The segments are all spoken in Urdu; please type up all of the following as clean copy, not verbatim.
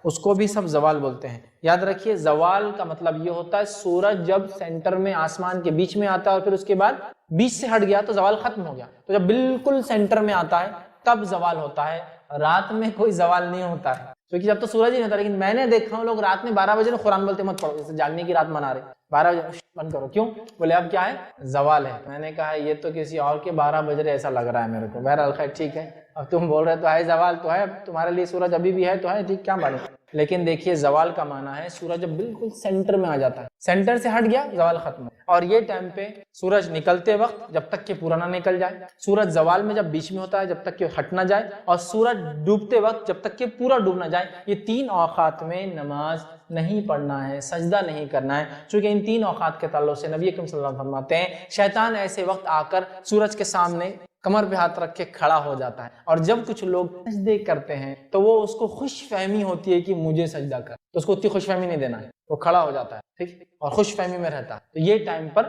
اس کو بھی سب زوال بولتے ہیں. یاد رکھیے زوال کا مطلب یہ ہوتا ہے سورج جب سینٹر میں آسمان کے بیچ میں آتا ہے اور پھر اس کے بعد بیچ سے ہٹ گیا تو زوال ختم ہو گیا. تو جب بالکل سینٹر میں آتا ہے تب زوال ہوتا ہے. رات میں کوئی زوال نہیں ہوتا ہے کیونکہ جب تو سورج ہی نہیں ہوتا. لیکن میں نے دیکھا ہوں لوگ رات میں 12 بجے قرآن بولتے مت پڑھو، جیسے جاگنے کی رات منا رہے 12 بجے بند کرو. کیوں؟ بولے اب کیا ہے؟ زوال ہے. میں نے کہا یہ تو کسی اور کے 12 بج رہے ایسا لگ رہا ہے میرے کو. بہرحال خیر ٹھیک ہے، اب تم بول رہے تو ہے زوال تو ہے، تمہارے لیے سورج ابھی بھی ہے تو ہے، ٹھیک کیا معلوم. لیکن دیکھیے زوال کا معنی ہے سورج جب بالکل سینٹر میں آ جاتا ہے، سینٹر سے ہٹ گیا زوال ختم. اور یہ ٹائم پہ سورج نکلتے وقت جب تک کہ پورا نہ نکل جائے، سورج زوال میں جب بیچ میں ہوتا ہے جب تک کہ ہٹ نہ جائے، اور سورج ڈوبتے وقت جب تک کہ پورا ڈوب نہ جائے، یہ 3 اوقات میں نماز نہیں پڑھنا ہے، سجدہ نہیں کرنا ہے. چونکہ ان 3 اوقات کے تعلق سے نبی اکرم صلی اللہ علیہ وسلم فرماتے ہیں شیطان ایسے وقت آ کر سورج کے سامنے کمر پہ ہاتھ رکھ کے کھڑا ہو جاتا ہے. اور جب کچھ لوگ سجدے کرتے ہیں تو وہ اس کو خوش فہمی ہوتی ہے کہ مجھے سجدہ کر، تو اس کو اتنی خوش فہمی نہیں دینا ہے، وہ کھڑا ہو جاتا ہے ٹھیک اور خوش فہمی میں رہتا ہے. تو یہ ٹائم پر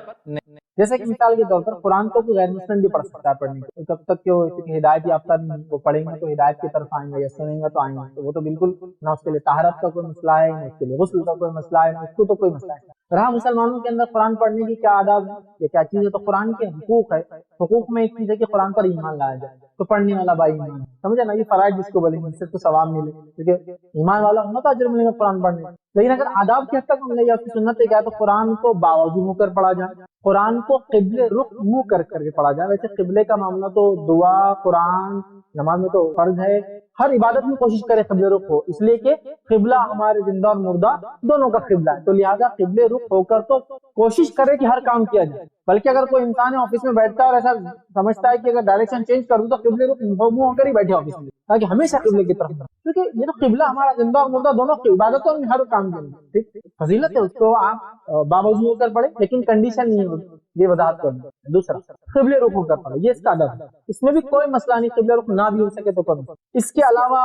جیسے کہ مثال کے طور پر قرآن کو غیر مسلم بھی پڑھ سکتا ہے پڑھنے کو، جب تک کہ وہ ہدایت یافتہ نہیں، وہ پڑھیں گے تو ہدایت کی طرف آئیں گے، یا سنیں گے تو آئیں گے. تو وہ تو بالکل نہ اس کے لیے طہارت کا کوئی مسئلہ ہے، نہ اس کے لیے غسل کا کوئی مسئلہ ہے، نہ اس کو تو کوئی مسئلہ ہے. رہا مسلمانوں کے اندر قرآن پڑھنے کی کیا آداب ہے، یہ کیا چیز ہے، تو قرآن کے حقوق ہے. حقوق میں ایک چیز ہے کہ قرآن پر ایمان لایا جائے. تو پڑھنے والا بائی ایمان سمجھے نا، یہ فرائض جس کو بولیں گے، اس سے تو ثواب ملے، کیونکہ ایمان والا ہونا تو اجر ملے گا قرآن پڑھنے. لیکن اگر آداب کی حد تک ہم نے یا سنت ہے کیا، تو قرآن کو باوضو ہو کر پڑھا جائے، قرآن کو قبلے رخ منہ کر کے پڑھا جائے. ویسے قبلے کا معاملہ تو دعا قرآن نماز میں تو فرض ہے، ہر عبادت میں کوشش کرے قبلے رخ ہو، اس لیے کہ قبلہ ہمارے زندہ اور مردہ دونوں کا قبلہ ہے. تو لہٰذا قبلے رخ ہو کر تو کوشش کرے کہ ہر کام کیا جائے. بلکہ اگر کوئی انسان آفس میں بیٹھتا ہے اور ایسا سمجھتا ہے کہ اگر ڈائریکشن چینج کر دوں تو قبلے رخ منہ ہو کر ہی بیٹھے آفس میں، تاکہ ہمیشہ قبلے کی طرف، کیونکہ یہ تو قبلہ ہمارا زندہ اور مردہ دونوں عبادتوں میں ہر کام کے لیے ٹھیک فضیلت ہے. اس کو آپ باوضو ہو کر پڑھے، لیکن کنڈیشن نہیں ہوگی، یہ وضاحت کرنا. دوسرا قبلے رخ ہو کر پڑھے، یہ اس کا ادب ہے، اس میں بھی کوئی مسئلہ نہیں، قبلے رخ نہ بھی ہو سکے تو پڑھو. اس کے علاوہ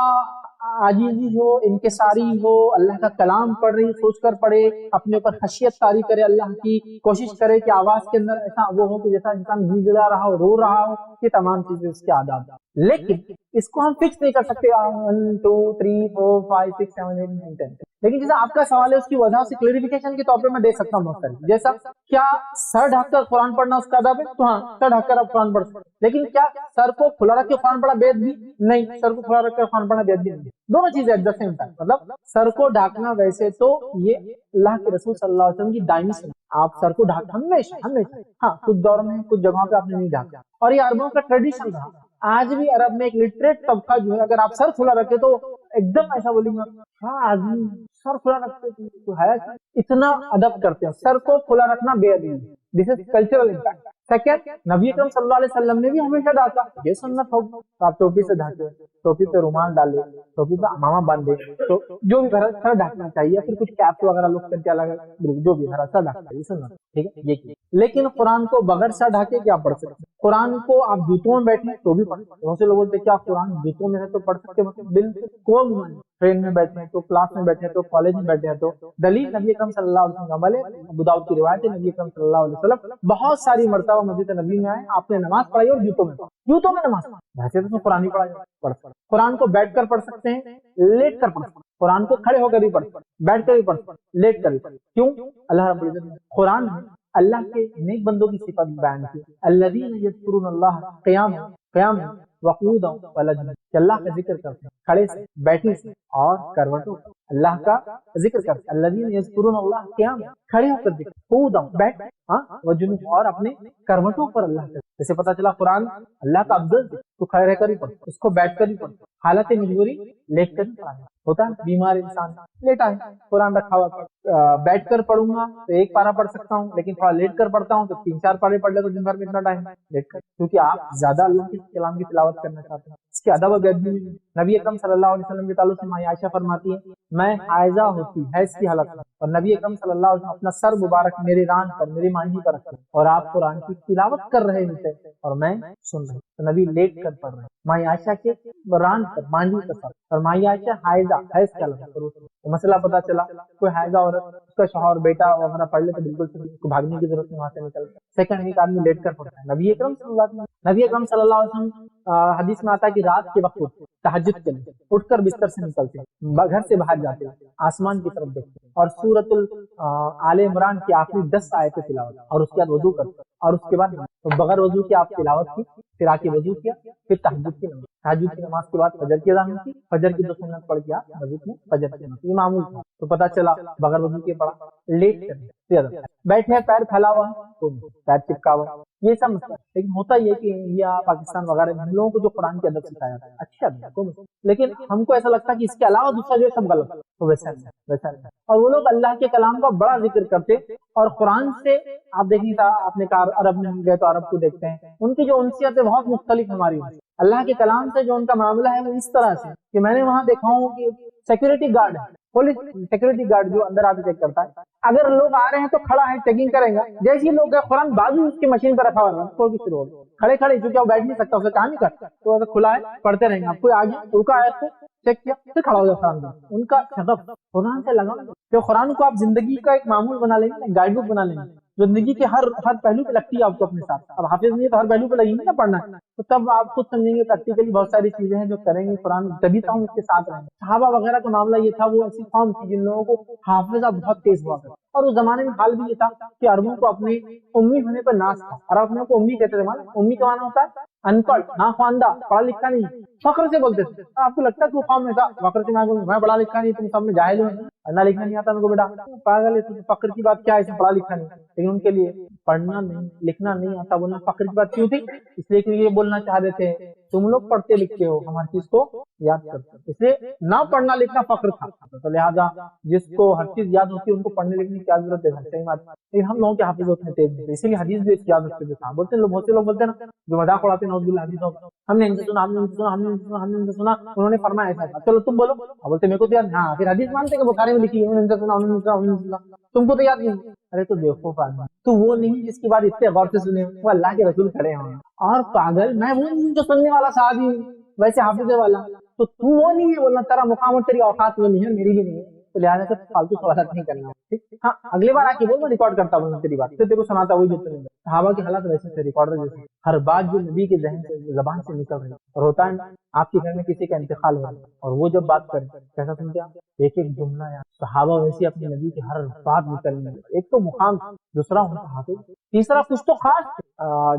عاجزی ہو، انکساری ہو، اللہ کا کلام پڑھ رہی سوچ کر پڑھے، اپنے اوپر خشیت طاری کرے اللہ کی، کوشش کرے کہ آواز کے اندر ایسا وہ ہو کہ جیسا انسان گڑگڑا رہا ہو، رو رہا ہو. یہ تمام چیزیں اس کے آداب. لیکن اس کو ہم فکس نہیں کر سکتے 1 2 3 4 5 6 7 8 9 10. لیکن جیسا آپ کا سوال ہے اس کی وجہ سے کلیریفیکیشن کے طور پہ میں دے سکتا ہوں مختلف. جیسا کیا سر ڈھک کر قرآن پڑھنا اس کا ادب ہے، تو ہاں سر ڈھک کر آپ قرآن پڑھ سکتے. لیکن کیا سر کو کھلا رکھ کے قرآن پڑھا بید بھی نہیں، سر کو کھلا رکھ کر قرآن پڑھنا بید بھی نہیں. دونوں چیزیں ایٹ دا سیم ٹائم. مطلب سر کو ڈھانکنا ویسے تو یہ اللہ کے رسول صلی اللہ علیہ وسلم کی دائمی سنت، آپ سر کو ڈھانک ہمیشہ ہمیشہ. ہاں کچھ دور میں کچھ جگہوں پہ آپ نے نہیں ڈھانکا، اور یہ عربوں کا ٹریڈیشن رہا. آج بھی عرب میں ایک لٹریٹ طبقہ جو ہے، اگر آپ سر کھلا رکھے تو ایک دم ایسا بولیں گے ہاں آدمی سر کھلا رکھتے تو ہے، اتنا ادب کرتے ہیں. سر کو کھلا رکھنا بے ادبی، دس از کلچرل امپیکٹ. سیکنڈ، نبی اکرم صلی اللہ علیہ وسلم نے بھی ہمیشہ ڈھانکا، یہ سنت ہوگی. تو آپ ٹوپی سے ڈھانکے، ٹوپی پہ رومال ڈالے، ٹوپی پہ امامہ باندھے، تو جو بھی سر ڈھانکنا چاہیے، پھر کچھ کیپ وغیرہ لوگ کر کے الگ جو بھی سر ڈھانکنا یہ سنت ٹھیک ہے یہ کی. لیکن قرآن کو بغیر سر ڈھانکے کیا پڑھ سکتے؟ قرآن کو آپ جوتوں میں بیٹھے تو بھی پڑھ سکتے. بہت سے لوگ بولتے کیا قرآن جوتوں میں ہے تو پڑھ سکتے؟ مطلب بالکل کوئی نہیں. ٹرین میں بیٹھے ہیں تو، کلاس میں بیٹھے ہیں تو، کالج میں بیٹھے ہیں تو. دلیل نبی اکرم صلی اللہ علیہ وسلم عمل ہے. ابو داؤد کی روایت ہے، نبی اکرم صلی اللہ علیہ وسلم بہت ساری مرتبہ مسجد نبی میں آئے، آپ نے نماز پڑھائی اور جوتوں میں پڑھا، جوتوں میں نماز ویسے تو قرآن ہی پڑھا. قرآن کو بیٹھ کر پڑھ سکتے ہیں، لیٹ کر پڑھ سکتے ہیں. قرآن کو کھڑے ہو کر بھی پڑھ سکتے ہیں، بیٹھ کر بھی پڑھ سکتے ہیں، لیٹ کر بھی پڑھ سکتے. کیوں؟ اللہ رب العزت نے قرآن میں اللہ کے نیک بندوں کی صفت بیان کی، الذین یذکرون اللہ قیاما وقعودا وعلی، کہ اللہ کا ذکر کرتے ہیں کھڑے سے، بیٹھے سے اور کروٹوں پر. اللہ کا ذکر کرتے ہیں الذین یذکرون اللہ قیاما، کھڑے ہو کر ذکر، قعودا بیٹھ، وجنوب اور اپنے کروٹوں پر اللہ کا. جیسے پتا چلا قرآن اللہ کا افضل تو کھڑے رہ کر ہی پڑھ، اس کو بیٹھ کر ہی پڑھ. حالت مجبوری لیٹ کر ہی پڑھا ہوتا ہے، بیمار انسان لیٹا ہے قرآن رکھا ہوا. بیٹھ کر پڑھوں گا تو 1 پارہ پڑھ سکتا ہوں، لیکن تھوڑا لیٹ کر پڑھتا ہوں تو 3 4 پارے پڑھ لے تو دن بھر میں اتنا ٹائم لیٹ کر، کیونکہ آپ زیادہ اللہ کے کلام کی تلاوت کرنا چاہتے ہیں. اس کے ادب و ادبی نبی اکرم صلی اللہ علیہ وسلم کے تعلق سے ماں عائشہ فرماتی ہے میں حائضہ ہوتی حیض کی حالت میں، اور نبی اکرم صلی اللہ علیہ وسلم اپنا سر مبارک میری ران پر، میری مانجی پر رکھتے اور آپ قرآن کی تلاوت کر رہے ہوتے اور میں سن رہا. تو نبی لیٹ کر پڑھ رہے، ماں عائشہ کے ران پر، مانجی پر سر، اور ماں عائشہ حائضہ حیض کی حالت میں. تو مسئلہ پتا چلا کوئی حائضہ عورت اس کا شوہر بیٹا وغیرہ پڑھ لے تو بالکل اس کو بھاگنے کی ضرورت نہیں، وہاں سے نکل. سیکنڈ، ایک آدمی لیٹ کر پڑھتا ہے. نبی اکرم صلی اللہ علیہ وسلم حدیث میں آتا ہے کہ رات کے وقت تہجد کے لیے اٹھ کر بستر سے نکلتے ہیں، گھر سے باہر جاتے ہیں، آسمان کی طرف دیکھتے ہیں اور سورۃ آل عمران کی آخری 10 آیتیں تلاوت، اور اس کے بعد وضو کرتے ہیں، اور اس کے بعد تو بغیر وضو کے آپ تلاوت کی، پھر آ کے وضو کیا، پھر تہجد کی نماز، تہجد کی نماز کے بعد فجر کی اذان ہوتی، فجر کی 2 سنت پڑھ کے آپ مسجد میں فجر کی نماز، یہ معمول تھا۔ تو پتہ چلا بغیر وضو کے پڑھا، لیٹ کر بیٹھے ہیں، پیر پھیلا ہوا ہے، پیر چپکا ہوا، یہ سب مسئلہ۔ لیکن ہوتا یہ کہ انڈیا پاکستان وغیرہ میں ہم لوگوں کو جو قرآن کی ادب سکھایا جاتا ہے اچھا ہے، لیکن ہم کو ایسا لگتا ہے کہ اس کے علاوہ دوسرا جو ہے سب غلط ہے، تو ویسا نہیں۔ اور وہ لوگ اللہ کے کلام کا بڑا ذکر کرتے، اور قرآن سے آپ دیکھیں گے، آپ نے کہا عرب میں ہم گئے تو عرب کو دیکھتے ہیں، ان کی جو انسیت ہے بہت مختلف ہماری ہے۔ اللہ کے کلام سے جو ان کا معاملہ ہے وہ اس طرح سے کہ میں نے وہاں دیکھا ہوں کہ سیکورٹی گارڈ ہے، پولیس سیکورٹی گارڈ جو اندر آتے چیک کرتا ہے، اگر لوگ آ رہے ہیں تو کھڑا ہے، چیکنگ کرے گا، جیسے ہی لوگ قرآن بازو اس کی مشین پہ رکھا ہوا ہے شروع ہو کھڑے کیونکہ وہ بیٹھ نہیں سکتا، اسے کام نہیں کرتا، تو اگر کھلا ہے پڑھتے رہیں گے، آپ کوئی آگے رکا ہے تو چیک کیا، پھر کھڑا ہو جائے قرآن کا۔ ان کا شغف قرآن سے لگا، جو قرآن کو آپ زندگی کا ایک معمول بنا لیں گے، گائیڈ بک بنا لیں گے، زندگی کے ہر پہلو پہ لگتی ہے آپ کو اپنے ساتھ۔ اب حافظ نہیں ہے تو ہر پہلو پہ لگیں گے نا پڑھنا ہے، تو تب آپ خود سمجھیں گے پریکٹیکلی بہت ساری چیزیں ہیں جو کریں گے قرآن، تبھی تو ہم اس کے ساتھ رہیں گے۔ صحابہ وغیرہ کا معاملہ یہ تھا، وہ ایسی قوم تھی جن لوگوں کو حافظہ بہت تیز ہوا کرتا، اور اس زمانے میں حال بھی یہ تھا کہ عربوں کو اپنے امی ہونے پر ناز تھا، اور اپنے کو امی کہتے تھے۔ امی کا معنی ہوتا ہے ان پڑھ، ناخواندہ، پڑھا لکھا نہیں، فخر سے بولتے تھے۔ آپ کو لگتا ہے کہ وہ قوم میں تھا فخر سے، میں پڑھا لکھا نہیں، تم سب میں جاہل ہو، پڑھنا لکھنا نہیں آتا ان کو، بیٹا پاگل ہے، فخر کی بات کیا ہے، پڑھا لکھا نہیں۔ لیکن ان کے لیے پڑھنا نہیں لکھنا نہیں آتا بولنا فخر کی بات کیوں تھی؟ اس لیے کہ یہ بولنا چاہ رہے تھے تم لوگ پڑھتے لکھتے ہو، ہم ہر چیز کو یاد کرتے ہیں، اس لیے نہ پڑھنا لکھنا فخر تھا، تو لہٰذا جس کو ہر چیز یاد ہوتی ہے ان کو پڑھنے لکھنے کی کیا ضرورت ہے، صحیح بات۔ لیکن ہم لوگوں کے حافظ ہوتے ہیں تیز، اسی لیے حدیث بھی یاد رکھتے تھے۔ بولتے ہیں بہت سے لوگ بولتے ہیں نا، جو مذاق اڑاتے ہیں، نعوذ باللہ، حدیث ہم نے ان سے سنا، ہم نے ان سے سنا، ہم نے ان سے سنا، ہم نے ان سے سنا، انہوں نے فرمایا ایسا تھا، چلو تم بولو، بولتے میرے کو تو یاد، ہاں پھر حدیث مانتے کہ بخاری میں لکھی ہے، انہوں نے ان سے سنا، انہوں نے سنا، انہوں نے سنا، تم کو تو یاد نہیں۔ ارے تو بیوقوف آدمی، تو وہ نہیں جس کی بات اتنے غور سے سنے، وہ اللہ کے رسول کھڑے ہیں، اور پاگل میں وہ نہیں جو سننے والا صحابی ہوں، ویسے حافظ والا، تو وہ نہیں ہے بولنا، تیرا مقام اور تیری اوقات وہ نہیں ہے، میری بھی نہیں ہے، تو لہٰذا سے فالتو سوالات نہیں کرنا، ٹھیک؟ ہاں اگلی بار آ کے بول، میں ریکارڈ کرتا ہوں تیری بات، پھر تیرے کو سناتا وہی جو تم نے۔ صحابہ کے حالات ویسے تھے، ریکارڈر جیسے، ہر بات جو نبی کے ذہن سے زبان سے نکل رہی، اور ہوتا ہے آپ کے گھر میں کسی کا انتقال ہو رہا ہے اور وہ جب بات کرے کیسا سنتے ہیں، ایک ایک جملہ یا صحابہ ویسے اپنے نبی کی ہر بات نکلنے، ایک تو مقام، دوسرا ان کا حافظ، تیسرا کچھ تو خاص،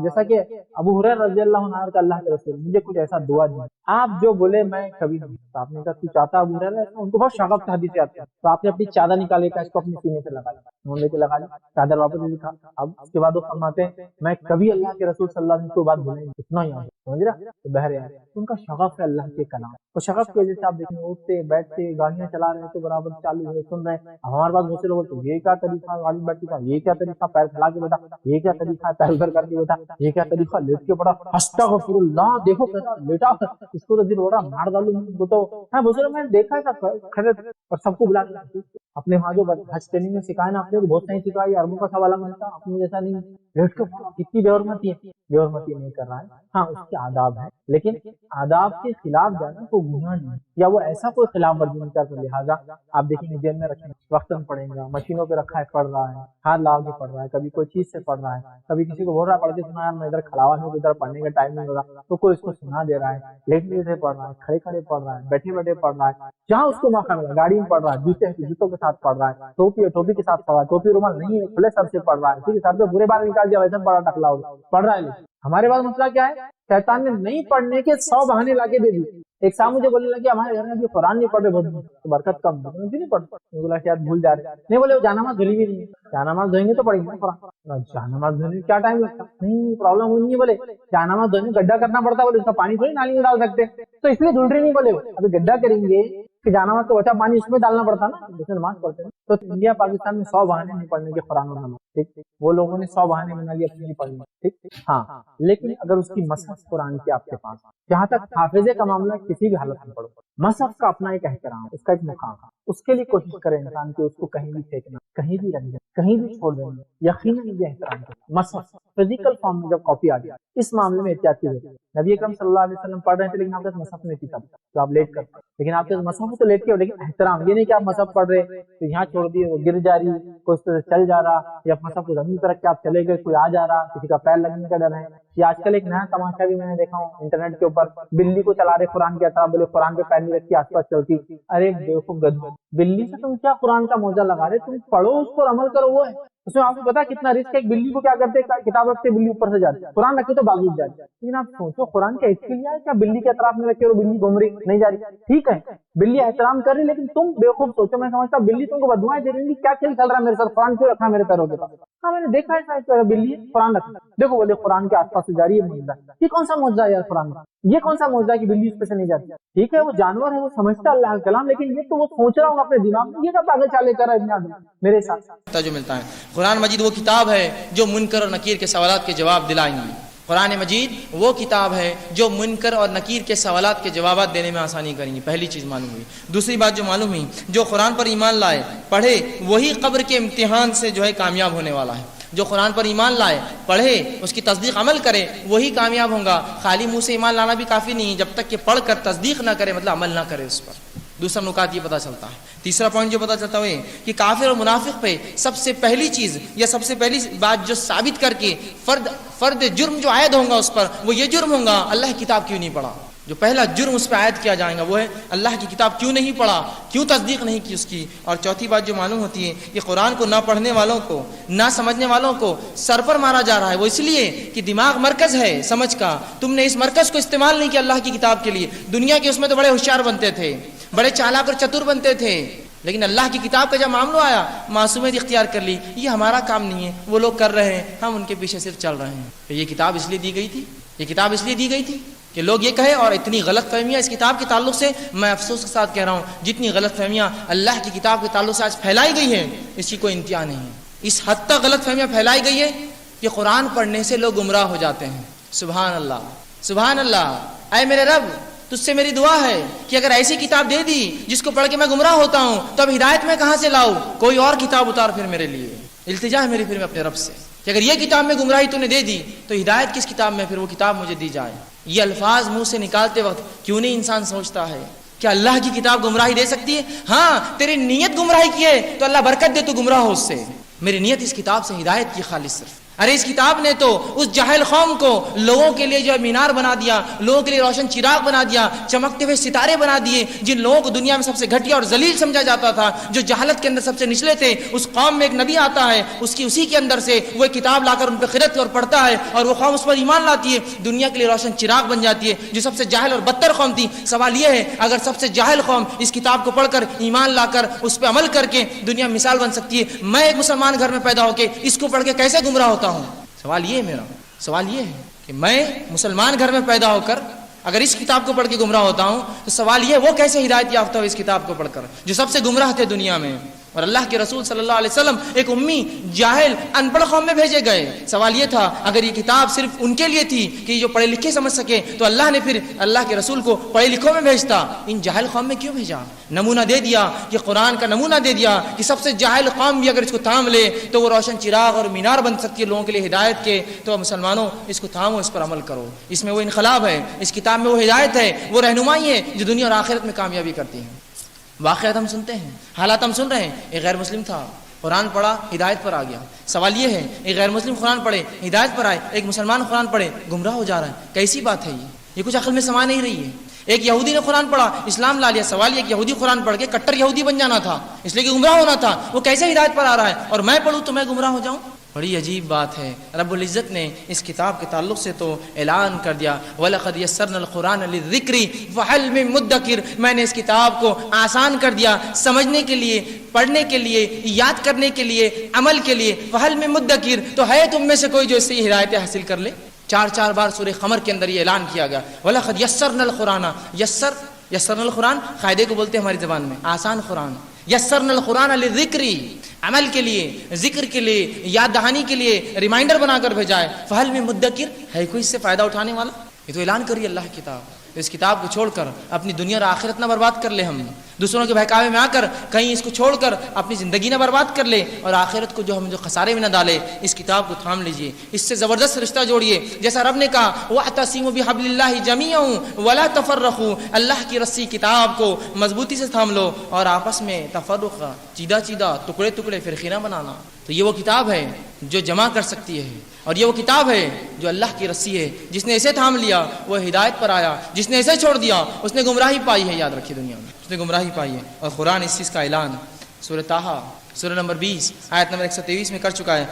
جیسا کہ ابو ہریرہ رضی اللہ عنہ کا اللہ کے رسول مجھے کچھ ایسا دعا دیا، آپ جو بولے میں کبھی نہیں، تو آپ نے کہا تو چاہتا ابو ہریرہ، ان کو بہت شغف تھا حدیث آتا ہے، تو آپ نے اپنی چادر نکالے کا، اس کو اپنے سینے سے لگا لیا، انہوں نے لگا لی، چادر واپس دکھا۔ اب اس کے بعد وہ فرماتے ہیں میں کبھی اللہ کے رسول صلی اللہ علیہ وسلم کو بات بھولیں گے، اتنا ہی سمجھ رہا تو بہرے آئے، ان کا شغف ہے اللہ کے کلام، تو شغف کی وجہ سے آپ دیکھیں اٹھتے بیٹھتے گاڑیاں چلا رہے ہیں تو برابر چالو ہوئے سن رہے ہیں۔ ہمارے پاس بہت سے لوگ تو یہ کیا طریقہ گاڑی بیٹھنے کا، یہ کیا طریقہ پیر پھیلا کے بیٹھا، یہ کیا طریقہ ہے پیر ادھر کر کے بیٹھا، یہ کیا طریقہ لیٹ کے پڑا، استغفر اللہ، دیکھو کیسا بیٹا، اس کو تو دل ہو رہا مار ڈالوں، وہ تو میں بزرگ میں نے دیکھا ہے کھڑے اور سب کو بلا کے اپنے وہاں جو حج ٹریننگ میں سکھایا نا، آپ نے بہت صحیح سکھایا، عربوں کا سوال ملتا، اپنے جیسا نہیں لیٹ کے کتنی بے حرمتی ہے، بے حرمتی نہیں کر رہا ہے، ہاں اس کے آداب ہیں، لیکن آداب کے خلاف جانا تو گناہ نہیں، یا وہ ایسا کوئی خلاف ورزی نہیں کرتا، لہٰذا آپ دیکھیں گے جیل میں رکھیں وقتاً پڑھیں گا، مشینوں پہ رکھا ہے پڑھ رہا ہے، ہاتھ لا کے پڑھ رہا ہے، کبھی کوئی چیز سے پڑھ رہا ہے، کبھی کسی کو بول رہا ہے پڑھ کے سنا، میں ادھر کھڑا ہوا ہوں ادھر پڑھنے کا ٹائم نہیں ہوگا، تو کوئی اس کو سنا دے رہا ہے، لیٹے پڑھ رہا ہے، کھڑے کھڑے پڑھ رہا ہے، بیٹھے بیٹھے پڑھ رہا ہے، جہاں اس کو موقع ملا، گاڑی میں پڑھ رہا ہے، جوتے جوتوں کے ساتھ پڑھ رہا ہے، ٹوپی ٹوپی کے ساتھ پڑھ رہا ہے، ٹوپی رومال نہیں ہے کھلے سر سے پڑھ رہا ہے، ٹھیک ہے، سر پہ برے بار نکال دیا ویسے بڑا ٹکلا ہوگا، پڑھ رہا ہے، لیکن ہمارے پاس مسئلہ کیا ہے، شیطان نے نہیں پڑھنے کے 100 بہانے لا کے دے دی۔ ایک صاحب مجھے بولنے لگے ہمارے گھر میں ابھی قرآن نہیں پڑھ رہے، بہت برکت کم، نہیں پڑھتے، بولا شاید بھول جا رہے، نہیں بولے وہ جانماز دھلی بھی نہیں، جانماز دھوئیں گے تو پڑھیں گے قرآن، جانماز دھونے میں کیا ٹائم لگتا، نہیں پرابلم نہیں ہے، بولے جانماز دھونے میں گڈھا کرنا پڑتا، بولے اس کا پانی تھوڑی نالی میں ڈال سکتے، تو اس لیے دھل رہی نہیں، بولے ابھی گڈھا کریں گے کہ جانماز کو بچا پانی اس میں ڈالنا پڑتا نا، جیسے نماز پڑھتے ہیں، تو انڈیا پاکستان میں 100 بہانے نہیں پڑھنے کے قرآن اور نماز، ٹھیک، وہ لوگوں نے 100 بہانے بنا لیے اپنے لیے پڑھنے، ٹھیک، ہاں، لیکن اگر اس کی مصحف قرآن کی آپ کے پاس، جہاں تک حافظے کا معاملہ کسی بھی حالت میں پڑھو، مصحف کا اپنا ایک احترام، اس کا ایک مقام، اس کے لیے کوشش کرے انسان کہ اس کو کہیں بھی پھینکنا، کہیں بھی رکھ دینا، کہیں بھی چھوڑ دینا، یقیناً یہ احترام کرے۔ مصحف فزیکل فارم میں جب کاپی آ گیا، اس معاملے میں احتیاط کی ضرورت ہے۔ نبی اکرم صلی اللہ علیہ وسلم پڑھ رہے تھے لیکن آپ کے مصحف نہیں تھا تو آپ لیٹ کرتے، لیکن آپ کے مصحف تو لیٹ کے، لیکن احترام یہ نہیں کہ آپ مصحف پڑھ رہے تو یہاں چھوڑ دیے، وہ گر جا رہی، کوئی اس طرح چل جا رہا، یا مصحف کو زمین پر رکھ کے آپ چلے گئے، کوئی آ جا رہا، کسی کا پیر لگنے کا ڈر ہے، یہ آج کل ایک نیا تماشا بھی میں نے دیکھا ہوں انٹرنیٹ کے اوپر، بلی کو چلا رہے قرآن کے اطراف، بولے قرآن پہ پیر نہیں رکھ کے آس پاس چلتی. ارے دیکھو گدھو، بلی سے تم کیا قرآن کا موضوع لگا رہے، تم پڑھو اس پر عمل کرو. وہ ہے اس میں آپ کو پتا کتنا رسک ہے. ایک بلی کو کیا کرتے ہیں، کتاب رکھتے بلی اوپر سے جاتی ہے، قرآن رکھے تو باغ جاتی ہے. لیکن آپ سوچو قرآن کیا اس کے لیے ہے کیا بلی کے اطراف میں رکھے اور بلی گھوم رہی نہیں جا رہی؟ ٹھیک ہے بلی احترام کر رہی، لیکن تم بےخوب سوچو. میں سمجھتا بلی تم کو بدوائیں دے رہی، کیا کھیل چل رہا ہے میرے ساتھ، قرآن کیوں رکھا میرے پیروں کے پاس؟ ہاں میں نے دیکھا ہے بلی قرآن رکھا، دیکھو بولے قرآن کے آس پاس سے جا رہی ہے معجزہ. یہ کون سا معجزہ ہے یار قرآن کا؟ یہ کون سا معجزہ ہے کہ بلی اس پہ سے نہیں جاتی؟ ٹھیک ہے وہ جانور ہے، وہ سمجھتا ہے اللہ کا کلام، لیکن یہ تو وہ سوچ رہا ہوں اپنے دماغ میں، یہ کب آگے چالے کر رہا ہے میرے ساتھ جو ملتا ہے. قرآن مجید وہ کتاب ہے جو منکر اور نکیر کے سوالات کے جواب دلائیں گی. قرآن مجید وہ کتاب ہے جو منکر اور نکیر کے سوالات کے جوابات دینے میں آسانی کریں گی. پہلی چیز معلوم ہوئی. دوسری بات جو معلوم ہوئی، جو قرآن پر ایمان لائے پڑھے وہی قبر کے امتحان سے جو ہے کامیاب ہونے والا ہے. جو قرآن پر ایمان لائے پڑھے اس کی تصدیق عمل کرے وہی کامیاب ہوگا. خالی منہ سے ایمان لانا بھی کافی نہیں، جب تک کہ پڑھ کر تصدیق نہ کرے، مطلب عمل نہ کرے اس پر. دوسرا نکات یہ پتہ چلتا ہے. تیسرا پوائنٹ جو پتہ چلتا ہے کہ کافر اور منافق پہ سب سے پہلی چیز یا سب سے پہلی بات جو ثابت کر کے فرد جرم جو عائد ہوگا اس پر، وہ یہ جرم ہوگا اللہ کی کتاب کیوں نہیں پڑھا. جو پہلا جرم اس پہ عائد کیا جائے گا وہ ہے اللہ کی کتاب کیوں نہیں پڑھا، کیوں تصدیق نہیں کی اس کی. اور چوتھی بات جو معلوم ہوتی ہے کہ قرآن کو نہ پڑھنے والوں کو، نہ سمجھنے والوں کو سر پر مارا جا رہا ہے. وہ اس لیے کہ دماغ مرکز ہے سمجھ کا، تم نے اس مرکز کو استعمال نہیں کیا اللہ کی کتاب کے لیے. دنیا کے اس میں تو بڑے ہوشیار بنتے تھے، بڑے چالاک اور چتر بنتے تھے، لیکن اللہ کی کتاب کا جب معاملہ آیا معصومیت اختیار کر لی. یہ ہمارا کام نہیں ہے، وہ لوگ کر رہے ہیں، ہم ان کے پیچھے صرف چل رہے ہیں. یہ کتاب اس لیے دی گئی تھی، یہ کتاب اس لیے دی گئی تھی کہ لوگ یہ کہے. اور اتنی غلط فہمیاں اس کتاب کے تعلق سے، میں افسوس کے ساتھ کہہ رہا ہوں، جتنی غلط فہمیاں اللہ کی کتاب کے تعلق سے آج پھیلائی گئی ہیں اس کی کوئی انتہا نہیں ہے. اس حد تک غلط فہمیاں پھیلائی گئی ہے کہ قرآن پڑھنے سے لوگ گمراہ ہو جاتے ہیں. سبحان اللہ سبحان اللہ. اے میرے رب تجھ سے میری دعا ہے کہ اگر ایسی کتاب دے دی جس کو پڑھ کے میں گمراہ ہوتا ہوں تو اب ہدایت میں کہاں سے لاؤں؟ کوئی اور کتاب اتار پھر میرے لیے. التجا ہے میری پھر میں اپنے رب سے کہ اگر یہ کتاب میں گمراہی تو نے دے دی تو ہدایت کس کتاب میں، پھر وہ کتاب مجھے دی جائے. یہ الفاظ منہ سے نکالتے وقت کیوں نہیں انسان سوچتا ہے کہ اللہ کی کتاب گمراہی دے سکتی ہے؟ ہاں تیری نیت گمراہی کی ہے تو اللہ برکت دے، تو گمراہ ہو اس سے. میری نیت اس کتاب سے ہدایت کی خالص صرف. ارے اس کتاب نے تو اس جاہل قوم کو لوگوں کے لیے جو مینار بنا دیا، لوگوں کے لیے روشن چراغ بنا دیا، چمکتے ہوئے ستارے بنا دیے. جن لوگوں کو دنیا میں سب سے گھٹیا اور ذلیل سمجھا جاتا تھا، جو جہالت کے اندر سب سے نچلے تھے، اس قوم میں ایک نبی آتا ہے، اسی کے اندر سے وہ ایک کتاب لا کر ان پہ خرد اور پڑھتا ہے اور وہ قوم اس پر ایمان لاتی ہے، دنیا کے لیے روشن چراغ بن جاتی ہے. جو سب سے جاہل اور بدتر قوم تھی. سوال یہ ہے اگر سب سے جاہل قوم اس کتاب کو پڑھ کر ایمان لا کر اس پہ عمل کر کے دنیا میں مثال بن سکتی ہے، میں ایک مسلمان گھر میں پیدا ہو کے اس کو پڑھ کے کیسے گمراہ ہوتا ہوں؟ سوال یہ ہے میرا، سوال یہ ہے کہ میں مسلمان گھر میں پیدا ہو کر اگر اس کتاب کو پڑھ کے گمراہ ہوتا ہوں تو سوال یہ وہ کیسے ہدایت یافتہ ہو اس کتاب کو پڑھ کر جو سب سے گمراہ تھے دنیا میں. اور اللہ کے رسول صلی اللہ علیہ وسلم ایک امی جاہل ان پڑھ قوم میں بھیجے گئے. سوال یہ تھا اگر یہ کتاب صرف ان کے لیے تھی کہ جو پڑھے لکھے سمجھ سکے تو اللہ نے پھر اللہ کے رسول کو پڑھے لکھوں میں بھیجتا. ان جاہل قوم میں کیوں بھیجا؟ نمونہ دے دیا کہ قرآن کا نمونہ دے دیا کہ سب سے جاہل قوم بھی اگر اس کو تھام لے تو وہ روشن چراغ اور مینار بن سکتی ہے لوگوں کے لیے ہدایت کے. تو مسلمانوں اس کو تھامو، اس پر عمل کرو. اس میں وہ انقلاب ہے، اس کتاب میں وہ ہدایت ہے، وہ رہنمائی ہے جو دنیا اور آخرت میں کامیابی کرتی ہے. واقعات ہم سنتے ہیں، حالات ہم سن رہے ہیں. ایک غیر مسلم تھا، قرآن پڑھا، ہدایت پر آ گیا. سوال یہ ہے ایک غیر مسلم قرآن پڑھے، ہدایت پر آئے، ایک مسلمان قرآن پڑھے، گمراہ ہو جا رہا ہے. کیسی بات ہے یہ کچھ عقل میں سما نہیں رہی ہے. ایک یہودی نے قرآن پڑھا، اسلام لا لیا. سوال یہ کہ یہودی قرآن پڑھ کے کٹر یہودی بن جانا تھا اس لیے کہ گمراہ ہونا تھا، وہ کیسے ہدایت پر آ رہا ہے اور میں پڑھوں تو میں گمراہ ہو جاؤں؟ بڑی عجیب بات ہے. رب العزت نے اس کتاب کے تعلق سے تو اعلان کر دیا وَلَقَدْ يَسَّرْنَا الْقُرْآنَ لِلذِّكْرِ فَهَلْ مِن مُدَّكِرٍ. میں نے اس کتاب کو آسان کر دیا سمجھنے کے لیے، پڑھنے کے لیے، یاد کرنے کے لیے، عمل کے لیے. فَهَلْ مِن مُدَّكِرٍ. تو ہے تم میں سے کوئی جو اس سے ہدایت حاصل کر لے؟ چار بار سورہ قمر کے اندر یہ اعلان کیا گیا وَلَقَدْ يَسَّرْنَا الْقُرْآنَ. یسرنا القرآن قاعدے کو بولتے ہیں ہماری زبان میں آسان قرآن. یسرنا القرآن للذکر، عمل کے لیے، ذکر کے لیے، یاد دہانی کے لیے ریمائنڈر بنا کر بھیجا ہے. فہل میں مدکر، ہے کوئی اس سے فائدہ اٹھانے والا؟ یہ تو اعلان کری اللہ کی کتاب. اس کتاب کو چھوڑ کر اپنی دنیا اور آخرت نہ برباد کر لے ہم. دوسروں کے بہکاوے میں آ کر کہیں اس کو چھوڑ کر اپنی زندگی نہ برباد کر لے اور آخرت کو جو خسارے میں نہ ڈالے، اس کتاب کو تھام لیجئے، اس سے زبردست رشتہ جوڑیے، جیسا رب نے کہا وَاعْتَصِمُوا بِحَبْلِ اللَّهِ جَمِيعًا وَلَا تَفَرَّقُوا، اللہ کی رسی کتاب کو مضبوطی سے تھام لو اور آپس میں تفرق، چیدہ چیدہ، ٹکڑے ٹکڑے فرقے نہ بنانا۔ تو یہ وہ کتاب ہے جو جمع کر سکتی ہے، اور یہ وہ کتاب ہے جو اللہ کی رسی ہے۔ جس نے اسے تھام لیا وہ ہدایت پر آیا، جس نے اسے چھوڑ دیا اس نے گمراہی پائی ہے۔ یاد رکھیے، دنیا میں اس نے گمراہی پائی ہے، اور قرآن اس چیز کا اعلان سورہ طٰہٰ سورہ نمبر 20 آیت نمبر 123 میں کر چکا ہے،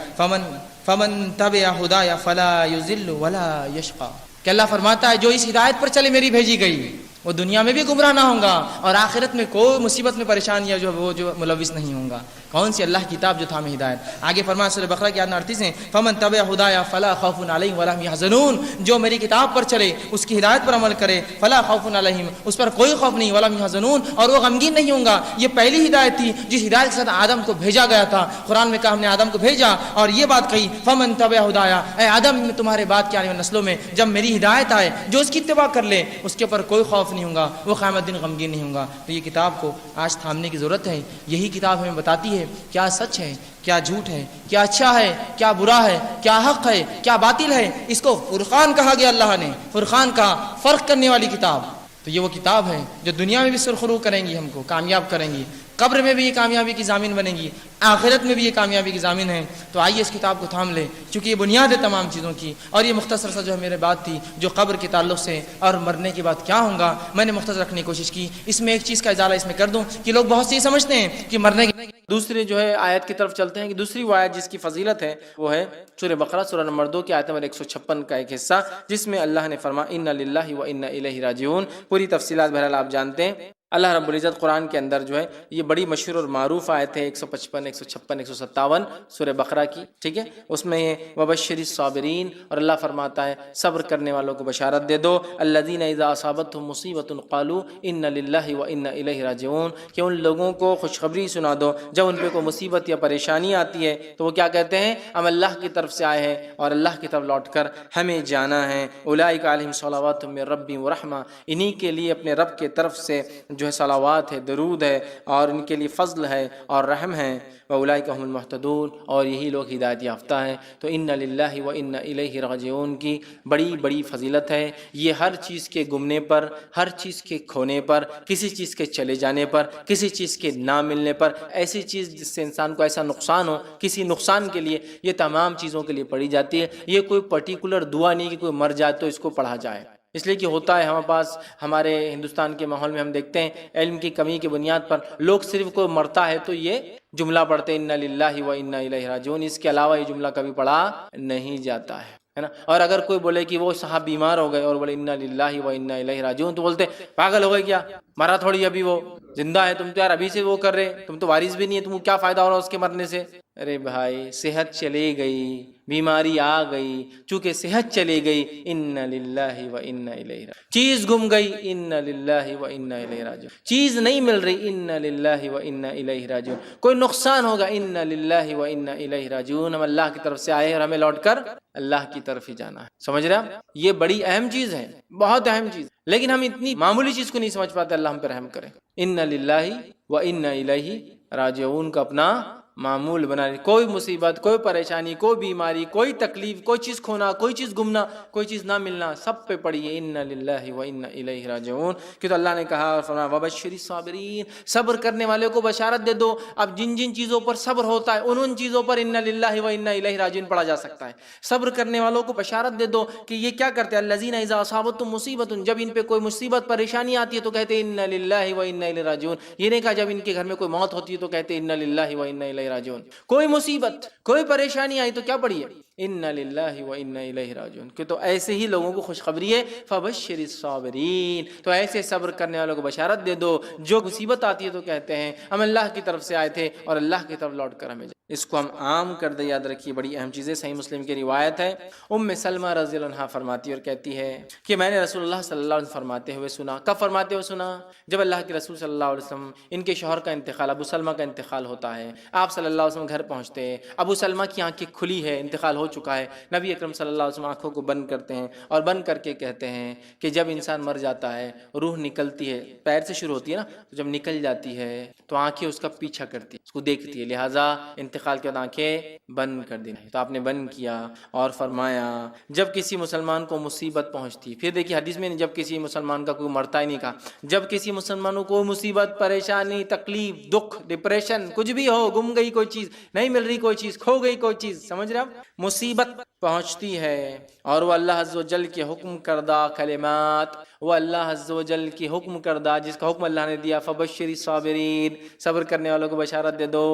فمن تبع ہدایا فلا یضل ولا یشقی، کہ اللہ فرماتا ہے جو اس ہدایت پر چلے میری بھیجی گئی وہ دنیا میں بھی گمراہ نہ ہوں گا اور آخرت میں کوئی مصیبت میں پریشانی جو ملوث نہیں ہوں گا۔ کون سی؟ اللہ کی کتاب جو تھامے ہدایت۔ آگے فرمایا سورہ بقرہ کی آیت 38 ہیں، فمن تبع ہدایا فلا خوف علیہم ولا هم يحزنون، جو میری کتاب پر چلے، اس کی ہدایت پر عمل کرے، فلا خوف علیہم، اس پر کوئی خوف نہیں، ولا هم يحزنون، اور وہ غمگین نہیں ہوں گا۔ یہ پہلی ہدایت تھی جس ہدایت کے ساتھ آدم کو بھیجا گیا تھا۔ قرآن میں کہا ہم نے آدم کو بھیجا اور یہ بات کہی فمن تبع ہدایا، اے آدم میں تمہارے بعد کے آنے والی نسلوں میں جب میری ہدایت آئے جو اس کی اتباع کر لے اس کے اوپر کوئی خوف نہیں ہوگا، وہ قیامت دن غمگین نہیں ہوگا۔ تو یہ کتاب کو آج تھامنے کی ضرورت ہے۔ یہی کتاب ہمیں بتاتی ہے کیا سچ ہے، کیا جھوٹ ہے، کیا اچھا ہے، کیا برا ہے، کیا حق ہے، کیا باطل ہے۔ اس کو فرقان کہا گیا، اللہ نے فرقان کہا، فرق کرنے والی کتاب۔ تو یہ وہ کتاب ہے جو دنیا میں بھی سرخرو کریں گی، ہم کو کامیاب کریں گی، قبر میں بھی یہ کامیابی کی ضامن بنے گی، آخرت میں بھی یہ کامیابی کی ضامن ہے۔ تو آئیے اس کتاب کو تھام لیں، چونکہ یہ بنیاد ہے تمام چیزوں کی۔ اور یہ مختصر سا جو ہے میرے بات تھی جو قبر کے تعلق سے اور مرنے کے بعد کیا ہوں گا، میں نے مختصر رکھنے کی کوشش کی۔ اس میں ایک چیز کا ازالہ اس میں کر دوں کہ لوگ بہت سے یہ سمجھتے ہیں کہ مرنے کے دوسرے جو ہے آیت کی طرف چلتے ہیں کہ دوسری وہ آیت جس کی فضیلت ہے وہ ہے سورہ بقرہ سورہ نمبر 2 کی آیت نمبر 156 کا ایک حصہ، جس میں اللہ نے فرمایا انا للہ و انا الیہ راجعون۔ پوری تفصیلات بہرحال آپ جانتے ہیں۔ اللہ رب العزت قرآن کے اندر جو ہے یہ بڑی مشہور اور معروف آیت ہے 155 156 157 سورہ بقرہ کی، ٹھیک ہے۔ اس میں یہ وبشر الصابرین، اور اللہ فرماتا ہے صبر کرنے والوں کو بشارت دے دو، الذین اذا اصابتهم مصیبۃ قالوا انا للہ و انا الیہ راجعون، کہ ان لوگوں کو خوشخبری سنا دو جب ان پہ کوئی مصیبت یا پریشانی آتی ہے تو وہ کیا کہتے ہیں؟ ہم اللہ کی طرف سے آئے ہیں اور اللہ کی طرف لوٹ کر ہمیں جانا ہے۔ اولئک علیہم صلوات من ربہم ورحمہ، انہی کے لیے اپنے رب کے طرف سے جو ہے صلوات ہے، درود ہے، اور ان کے لیے فضل ہے اور رحم ہے۔ وَأُولَئِكَ هُمُ الْمُهْتَدُونَ، اور یہی لوگ ہدایت یافتہ ہیں۔ تو اِنَّ لِلَّهِ وَإِنَّ إِلَيْهِ راجعون کی بڑی بڑی فضیلت ہے۔ یہ ہر چیز کے گمنے پر، ہر چیز کے کھونے پر، کسی چیز کے چلے جانے پر، کسی چیز کے نہ ملنے پر، ایسی چیز جس سے انسان کو ایسا نقصان ہو، کسی نقصان کے لیے یہ تمام چیزوں کے لیے پڑھی جاتی ہے۔ یہ کوئی پرٹیکولر دعا نہیں کہ کوئی مر جائے تو اس کو پڑھا جائے، اس لیے کہ ہوتا ہے ہمارے پاس، ہمارے ہندوستان کے ماحول میں ہم دیکھتے ہیں علم کی کمی کی بنیاد پر لوگ صرف کوئی مرتا ہے تو یہ جملہ پڑھتے ہیں انا للہ و انا الیہ راجعون، اس کے علاوہ یہ جملہ کبھی پڑھا نہیں جاتا ہے نا۔ اور اگر کوئی بولے کہ وہ صاحب بیمار ہو گئے اور بولے انا للہ و انا الیہ راجعون تو بولتے پاگل ہو گئے کیا، مرا تھوڑی ابھی وہ زندہ ہے، تم تو یار ابھی سے وہ کر رہے، تم تو وارث بھی نہیں ہے، تم کو کیا فائدہ ہو رہا اس کے مرنے سے؟ ارے بھائی صحت چلی گئی، بیماری آ گئی، چونکہ صحت چلی گئی انا للہ و انا الیہ راجعون، چیز گم گئی انا للہ و انا الیہ راجعون، چیز نہیں مل رہی انا للہ و انا الیہ راجعون، کوئی نقصان ہوگا انا للہ و انا الیہ راجعون، ہم اللہ کی طرف سے آئے اور ہمیں لوٹ کر اللہ کی طرف ہی جانا ہے۔ سمجھ رہے ہیں؟ یہ بڑی اہم چیز ہے، بہت اہم چیز، لیکن ہم اتنی معمولی چیز کو نہیں سمجھ پاتے۔ اللہ ہم پر رحم کرے۔ انا للہ و انا الیہ راجعون کا اپنا معمول بنا رہی، کوئی مصیبت، کوئی پریشانی، کوئی بیماری، کوئی تکلیف، کوئی چیز کھونا، کوئی چیز گمنا، کوئی چیز نہ ملنا، سب پہ پڑھیے انا للہ و انا الیہ راجعون۔ کہ تو اللہ نے کہا اور فرمایا وبشر الصابرین، صبر کرنے والے کو بشارت دے دو۔ اب جن جن چیزوں پر صبر ہوتا ہے ان چیزوں پر انا للہ و انا الیہ راجعون پڑھا جا سکتا ہے۔ صبر کرنے والوں کو بشارت دے دو کہ یہ کیا کرتے ہیں، الذین اذا اصابتهم مصیبۃ، جب ان پہ کوئی مصیبت پریشانی آتی ہے تو کہتے ہیں انا للہ و انا الیہ راجعون۔ یہ نہیں کہا جب ان کے گھر میں کوئی موت ہوتی ہے تو کہتے ہیں انا للہ و انا الیہ راجعون۔ کوئی مصیبت، کوئی پریشانی آئی تو کیا پڑھیے انا للہ و انا الیہ راجعون۔ کہ تو ایسے ہی لوگوں کو خوشخبری ہے فبشر الصابرین، تو ایسے صبر کرنے والوں کو بشارت دے دو جو مصیبت آتی ہے تو کہتے ہیں ہم اللہ کی طرف سے آئے تھے اور اللہ کی طرف لوٹ کر ہمیں جائے۔ اس کو ہم عام کر دیں، یاد رکھیے بڑی اہم چیزیں۔ صحیح مسلم کی روایت ہے، ام سلمہ رضی اللہ عنہا فرماتی اور کہتی ہے کہ میں نے رسول اللہ صلی اللہ علیہ وسلم فرماتے ہوئے سنا۔ کب فرماتے ہوئے سنا؟ جب اللہ کے رسول صلی اللہ علیہ وسلم ان کے شوہر کا انتقال، ابو سلمہ کا انتقال ہوتا ہے، آپ صلی اللہ علیہ وسلم گھر پہنچتے ہیں، ابو سلمہ کی آنکھیں کھلی ہے، انتقال ہو چکا ہے. نبی اکرم صلی اللہ علیہ وسلم آنکھوں کو بند کرتے ہیں اور بند کر کے کہتے ہیں کہ جب انسان مر جاتا ہے روح نکلتی ہے، پیر سے شروع ہوتی ہے نا، تو جب نکل جاتی ہے تو آنکھیں اس کا پیچھا کرتی ہے، اس کو دیکھتی ہے، لہٰذا انتقال کے بعد آنکھیں بند کر دینا ہے. تو آپ نے بند کیا اور فرمایا جب کسی مسلمان کو مصیبت پہنچتی، پھر دیکھیے حدیث میں جب کسی مسلمان کا کوئی مرتا ہی نہیں کہا، جب کسی مسلمان کو مصیبت، پریشانی، تکلیف، دکھ، ڈپریشن، کچھ بھی ہو، گم گئی کوئی چیز، نہیں مل رہی کوئی چیز، کھو گئی کوئی چیز، سمجھ رہے آپ، مصیبت پہنچتی ہے اور وہ اللہ عز و جل کے حکم کردہ کلمات، وہ اللہ عز و جل کی حکم کردہ جس کا حکم اللہ نے دیا، فبشر الصابرین، صبر کرنے والوں کو بشارت دے دو،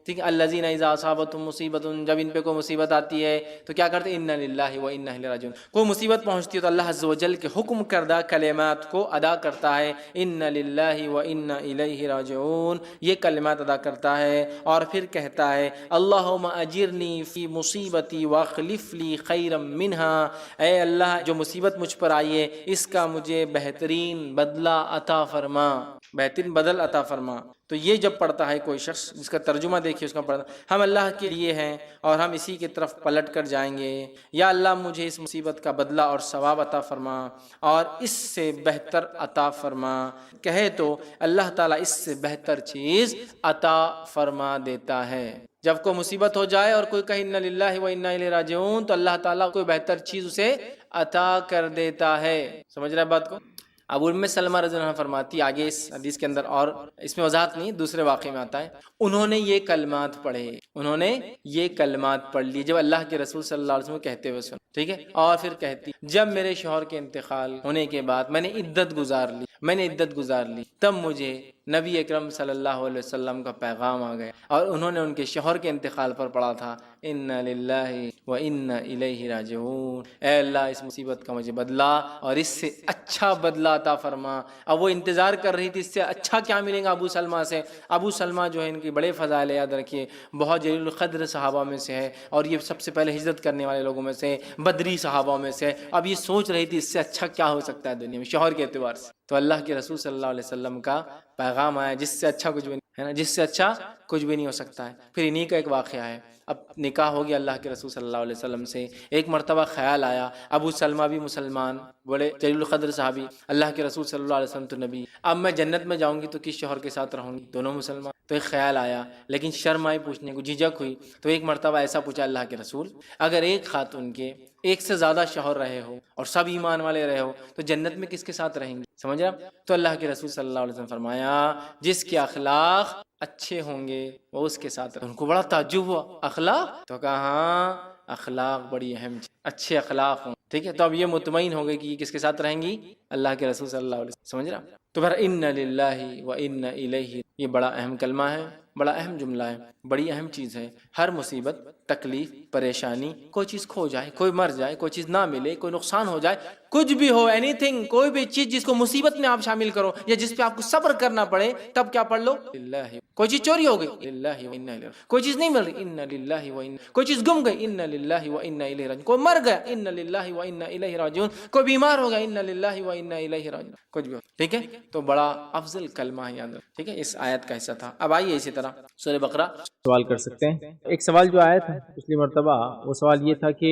ٹھیک ہے، الذین اذا اصابتهم مصیبت، جب ان پہ کوئی مصیبت آتی ہے تو کیا کرتے ہیں، انا للہ و انا الیہ راجعون، کوئی مصیبت پہنچتی ہے تو اللہ عز و جل کے حکم کردہ کلمات کو ادا کرتا ہے، انا للہ و انا الیہ راجعون، یہ کلمات ادا کرتا ہے اور پھر کہتا ہے اللہم اجرنی فی مصیبتی واخلف لی خیرا منہا، اے اللہ جو مصیبت مجھ پر آئی ہے اس کا مجھے بہترین بدلہ عطا فرما، بہترین بدل عطا فرما. تو یہ جب پڑھتا ہے کوئی شخص، جس کا ترجمہ دیکھیے اس کا پڑھنا، ہم اللہ کے لیے ہیں اور ہم اسی کی طرف پلٹ کر جائیں گے، یا اللہ مجھے اس مصیبت کا بدلہ اور ثواب عطا فرما اور اس سے بہتر عطا فرما، کہے تو اللہ تعالیٰ اس سے بہتر چیز عطا فرما دیتا ہے. جب کوئی مصیبت ہو جائے اور کوئی کہے انا للہ و انا الیہ راجعون تو اللہ تعالیٰ کوئی بہتر چیز اسے عطا کر دیتا ہے. سمجھ رہے ہیں بات کو؟ ابو ام سلمہ رضی اللہ عنہ فرماتی، آگے اس حدیث کے اندر اور اس میں وضاحت نہیں، دوسرے واقعے میں آتا ہے، انہوں نے یہ کلمات پڑھے، انہوں نے یہ کلمات پڑھ لی جب اللہ کے رسول صلی اللہ علیہ وسلم کہتے ہوئے سن، ٹھیک ہے، اور پھر کہتی جب میرے شوہر کے انتقال ہونے کے بعد میں نے عدت گزار لی تب مجھے نبی اکرم صلی اللہ علیہ وسلم کا پیغام آ گیا اور انہوں نے ان کے شوہر کے انتقال پر پڑھا تھا انا للہ و انا الیہ راجعون، اے اللہ اس مصیبت کا مجھے بدلہ اور اس سے اچھا بدلہ عطا فرما. اب وہ انتظار کر رہی تھی اس سے اچھا کیا ملے گا ابو سلمہ سے. ابو سلمہ جو ہے ان کی بڑے فضائل، یاد رکھیے بہت جلیل القدر صحابہ میں سے ہے اور یہ سب سے پہلے ہجرت کرنے والے لوگوں میں سے، بدری صحابہ میں سے. اب یہ سوچ رہی تھی اس سے اچھا کیا ہو سکتا ہے دنیا میں شوہر کے اعتبار سے، تو اللہ کے رسول صلی اللہ علیہ وسلم کا پیغام آیا جس سے اچھا کچھ بھی نہیں ہے نا، جس سے اچھا کچھ بھی نہیں ہو سکتا ہے. پھر انہی کا ایک واقعہ ہے، اب نکاح ہو گیا اللہ کے رسول صلی اللہ علیہ وسلم سے. ایک مرتبہ خیال آیا، ابو سلمہ بھی مسلمان، بڑے جلیل القدر صحابی، اللہ کے رسول صلی اللہ علیہ وسلم تو نبی، اب میں جنت میں جاؤں گی تو کس شوہر کے ساتھ رہوں گی، دونوں مسلمان. تو ایک خیال آیا لیکن شرم آئی پوچھنے کو، جھجک ہوئی. تو ایک مرتبہ ایسا پوچھا اللہ کے رسول، اگر ایک خاتون کے ایک سے زیادہ شوہر رہے ہو اور سب ایمان والے رہے ہو تو جنت میں کس کے ساتھ رہیں گے، سمجھ رہے آپ؟ تو اللہ کے رسول صلی اللہ علیہ وسلم فرمایا جس کے اخلاق اچھے ہوں گے وہ اس کے ساتھ. ان کو بڑا تعجب ہوا، اخلاق؟ تو کہا ہاں اخلاق بڑی اہم چیز، اچھے اخلاق ہوں، ٹھیک ہے. تو اب یہ مطمئن ہو گئی کہ یہ کس کے ساتھ رہیں گی، اللہ کے رسول صلی اللہ علیہ وسلم، سمجھ رہا. تو پھر انا للہ و انا الیہ، یہ بڑا اہم کلمہ ہے، بڑا اہم جملہ ہے، بڑی اہم چیز ہے. ہر مصیبت، تکلیف، پریشانی، کوئی چیز کھو جائے، کوئی مر جائے، کوئی چیز نہ ملے، کوئی نقصان ہو جائے، کچھ بھی ہو، اینی تھنگ، کوئی بھی چیز جس کو مصیبت میں آپ شامل کرو یا جس پہ آپ کو صبر کرنا پڑے، تب کیا پڑھ لو، للہ. کوئی چیز چوری ہو گئی، للہ و انا الیہ، کوئی چیز نہیں مل رہی، انا للہ و انا، کوئی چیز گم گئی، انا للہ و انا الیہ راجعون، کوئی مر گیا، انا للہ و انا الیہ راجعون، کوئی بیمار ہو گیا، انا للہ و انا الیہ راجعون، کچھ بھی ہو، ٹھیک ہے. تو بڑا افضل کلمہ ہے، یاد رکھ، ٹھیک ہے. اس آیت کا حصہ تھا. اب آئیے اسی طرح سورہ بقرہ سوال کر سکتے ہیں. ایک سوال جو آیا تھا پچھلی مرتبہ، وہ سوال یہ تھا کہ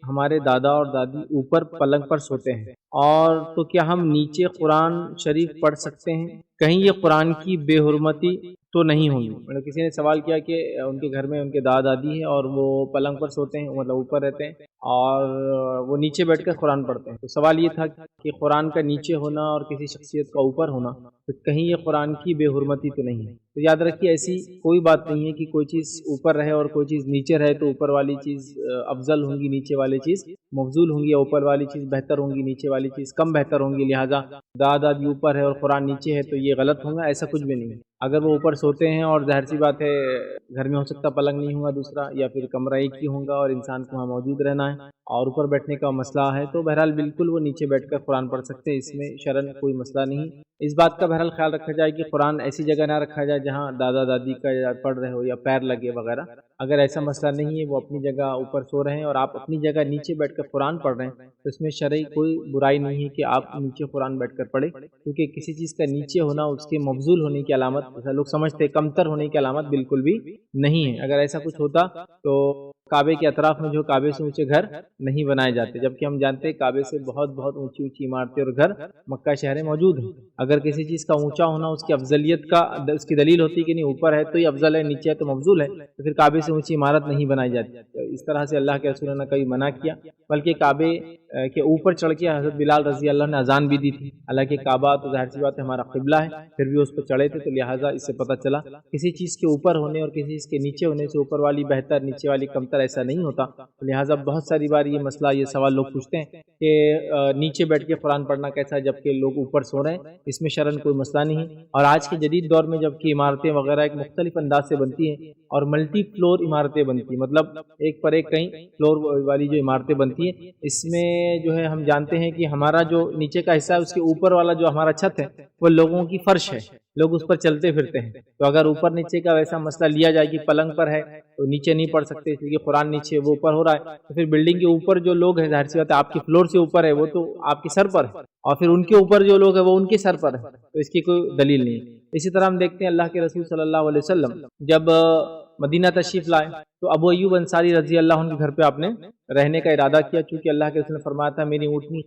ہمارے دادا اور دادی اوپر پلنگ پر سوتے ہیں اور تو کیا ہم نیچے قرآن شریف پڑھ سکتے ہیں؟ کہیں یہ قرآن کی بے حرمتی تو نہیں ہوگی؟ مطلب کسی نے سوال کیا کہ ان کے گھر میں ان کے دادا دادی ہیں اور وہ پلنگ پر سوتے ہیں، مطلب اوپر رہتے ہیں اور وہ نیچے بیٹھ کر قرآن پڑھتے ہیں. تو سوال یہ تھا کہ قرآن کا نیچے ہونا اور کسی شخصیت کا اوپر ہونا، تو کہیں یہ قرآن کی بے حرمتی تو نہیں ہے؟ تو یاد رکھیے ایسی کوئی بات نہیں ہے کہ کوئی چیز اوپر رہے اور کوئی چیز نیچے رہے تو اوپر والی چیز افضل ہوں گی، نیچے والی چیز مفضول ہوں گی، یا اوپر والی چیز بہتر ہوں گی، نیچے والی چیز کم بہتر ہوں گی. لہٰذا دادا دادی اوپر ہے اور قرآن نیچے ہے تو یہ غلط ہوگا، ایسا کچھ بھی نہیں ہے. اگر وہ اوپر سوتے ہیں اور ظاہر سی بات ہے گھر میں ہو سکتا پلنگ نہیں ہوگا دوسرا، یا پھر کمرہ ایک ہی ہوگا اور انسان کو وہاں موجود رہنا ہے اور اوپر بیٹھنے کا مسئلہ ہے، تو بہرحال بالکل وہ نیچے بیٹھ کر قرآن پڑھ سکتے ہیں، اس میں شرعاً کوئی مسئلہ نہیں. اس بات کا بہرحال خیال رکھا جائے کہ قرآن ایسی جگہ نہ رکھا جائے جہاں دادا دادی کا پڑھ رہے ہو یا پیر لگے وغیرہ. اگر ایسا مسئلہ نہیں ہے، وہ اپنی جگہ اوپر سو رہے ہیں اور آپ اپنی جگہ نیچے بیٹھ کر قرآن پڑھ رہے ہیں، تو اس میں شرعی کوئی برائی نہیں ہے کہ آپ نیچے قرآن بیٹھ کر پڑھیں، کیونکہ کسی چیز کا نیچے ہونا اس کے مفضول ہونے کی علامت، ایسا لوگ سمجھتے ہیں، کمتر ہونے کی علامت بالکل بھی نہیں ہے۔ اگر ایسا کچھ ہوتا تو کعبے کے اطراف میں جو کعبے سے اونچے گھر نہیں بنائے جاتے، جبکہ ہم جانتے ہیں کعبے سے بہت بہت اونچی اونچی عمارتیں اور گھر مکہ شہر میں موجود ہیں۔ اگر کسی چیز کا اونچا ہونا اس کی افضلیت کا اس کی دلیل ہوتی کہ نہیں اوپر ہے تو یہ افضل ہے، نیچے ہے تو مفضول ہے، تو پھر کعبے سے اونچی عمارت نہیں بنائی جاتی۔ اس طرح سے اللہ کے رسول نے کبھی منع کیا، بلکہ کعبے کے اوپر چڑھ کے حضرت بلال رضی اللہ نے اذان بھی دی تھی۔ حالانکہ کعبہ تو ظاہر سی بات ہے ہمارا قبلہ ہے، پھر بھی اس پر چڑھے تھے، تو لہٰذا اس سے پتہ چلا کسی چیز کے اوپر ہونے اور کسی چیز کے نیچے ہونے سے اوپر والی بہتر، نیچے والی کمتر، ایسا نہیں ہوتا۔ لہٰذا بہت ساری بار یہ مسئلہ، یہ سوال لوگ پوچھتے ہیں کہ نیچے بیٹھ کے قرآن پڑھنا کیسا ہے جبکہ لوگ اوپر سو رہے ہیں، اس میں شرعاً کوئی مسئلہ نہیں ہے۔ اور آج کے جدید دور میں جبکہ عمارتیں وغیرہ ایک مختلف انداز سے بنتی ہیں اور ملٹی فلور عمارتیں بنتی ہیں، مطلب ایک پر ایک کئی فلور والی جو عمارتیں بنتی ہیں، اس میں جو ہے ہم جانتے ہیں کہ ہمارا جو نیچے کا حصہ ہے اس کے اوپر والا جو ہمارا چھت ہے وہ لوگوں کی فرش ہے، لوگ اس پر چلتے پھرتے ہیں۔ تو اگر اوپر نیچے کا ویسا مسئلہ لیا جائے کہ پلنگ پر ہے تو نیچے نہیں پڑھ سکتے اس لیے قرآن نیچے وہ اوپر ہو رہا ہے، تو پھر بلڈنگ کے اوپر جو لوگ ہیں ظاہر سی بات ہے آپ کی فلور سے اوپر ہے، وہ تو آپ کے سر پر ہے، اور پھر ان کے اوپر جو لوگ ہیں وہ ان کے سر پر ہے، تو اس کی کوئی دلیل نہیں ہے۔ اسی طرح ہم دیکھتے ہیں اللہ کے رسول صلی اللہ علیہ وسلم جب مدینہ تشریف لائے تو ابو ایوب انصاری رضی اللہ عنہ کے گھر پہ آپ نے رہنے کا ارادہ کیا، چونکہ اللہ کے رسول نے فرمایا تھا میری اونٹنی